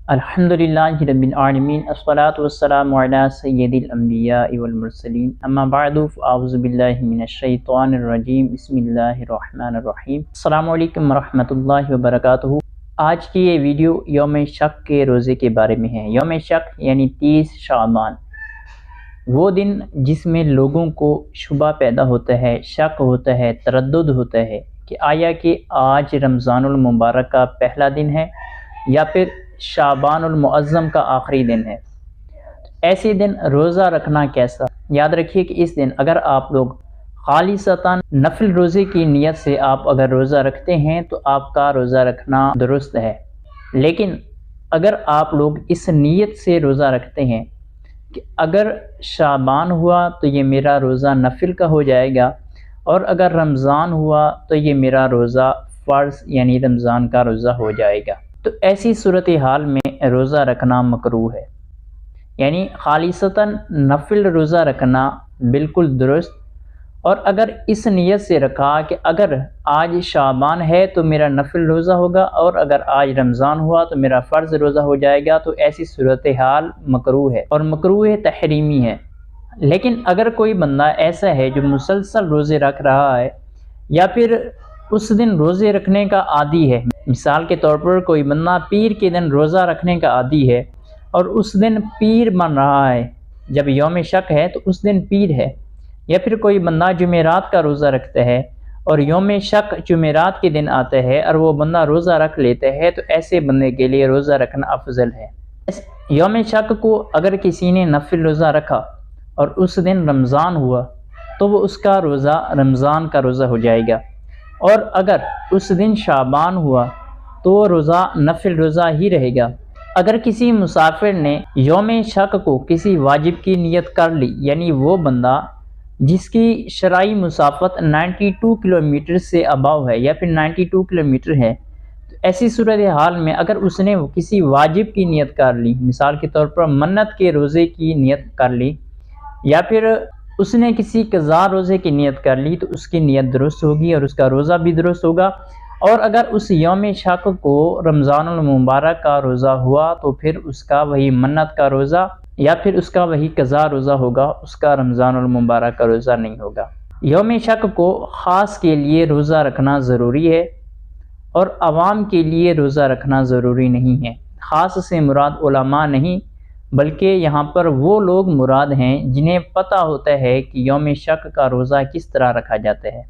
الحمدللہ رب العالمین الصلاۃ والسلام علی سید الانبیاء والمرسلین اما بعد فاعوذ باللہ من الشیطان الرجیم بسم اللہ الرحمن الرحیم۔ السلام علیکم ورحمۃ اللہ وبرکاتہ۔ آج کی یہ ویڈیو یوم شک کے روزے کے بارے میں ہے۔ یوم شک یعنی 30 شعبان، وہ دن جس میں لوگوں کو شبہ پیدا ہوتا ہے، شک ہوتا ہے، تردد ہوتا ہے کہ آیا کہ آج رمضان المبارک کا پہلا دن ہے یا پھر شعبان المعظم کا آخری دن ہے۔ ایسے دن روزہ رکھنا کیسا؟ یاد رکھیے کہ اس دن اگر آپ لوگ خالصتاً نفل روزے کی نیت سے آپ اگر روزہ رکھتے ہیں تو آپ کا روزہ رکھنا درست ہے، لیکن اگر آپ لوگ اس نیت سے روزہ رکھتے ہیں کہ اگر شعبان ہوا تو یہ میرا روزہ نفل کا ہو جائے گا، اور اگر رمضان ہوا تو یہ میرا روزہ فرض یعنی رمضان کا روزہ ہو جائے گا، تو ایسی صورتحال میں روزہ رکھنا مکروہ ہے۔ یعنی خالصتاً نفل روزہ رکھنا بالکل درست، اور اگر اس نیت سے رکھا کہ اگر آج شعبان ہے تو میرا نفل روزہ ہوگا، اور اگر آج رمضان ہوا تو میرا فرض روزہ ہو جائے گا، تو ایسی صورتحال مکروہ ہے اور مکروہ تحریمی ہے۔ لیکن اگر کوئی بندہ ایسا ہے جو مسلسل روزے رکھ رہا ہے یا پھر اس دن روزے رکھنے کا عادی ہے، مثال کے طور پر کوئی بندہ پیر کے دن روزہ رکھنے کا عادی ہے اور اس دن پیر بن رہا ہے، جب یوم شک ہے تو اس دن پیر ہے، یا پھر کوئی بندہ جمعرات کا روزہ رکھتا ہے اور یوم شک جمعرات کے دن آتا ہے اور وہ بندہ روزہ رکھ لیتا ہے، تو ایسے بندے کے لیے روزہ رکھنا افضل ہے۔ یوم شک کو اگر کسی نے نفل روزہ رکھا اور اس دن رمضان ہوا تو وہ اس کا روزہ رمضان کا روزہ ہو جائے گا، اور اگر اس دن شعبان ہوا تو وہ روزہ نفل روزہ ہی رہے گا۔ اگر کسی مسافر نے یوم شک کو کسی واجب کی نیت کر لی، یعنی وہ بندہ جس کی شرعی مسافت 92 کلومیٹر سے اباؤ ہے یا پھر 92 کلومیٹر ہے، تو ایسی صورتحال میں اگر اس نے کسی واجب کی نیت کر لی، مثال کے طور پر منت کے روزے کی نیت کر لی، یا پھر اس نے کسی قضا روزے کی نیت کر لی، تو اس کی نیت درست ہوگی اور اس کا روزہ بھی درست ہوگا۔ اور اگر اس یوم شک کو رمضان المبارک کا روزہ ہوا تو پھر اس کا وہی منت کا روزہ یا پھر اس کا وہی قضا روزہ ہوگا، اس کا رمضان المبارک کا روزہ نہیں ہوگا۔ یوم شک کو خاص کے لیے روزہ رکھنا ضروری ہے اور عوام کے لیے روزہ رکھنا ضروری نہیں ہے۔ خاص سے مراد علماء نہیں، بلکہ یہاں پر وہ لوگ مراد ہیں جنہیں پتہ ہوتا ہے کہ یوم شک کا روزہ کس طرح رکھا جاتا ہے۔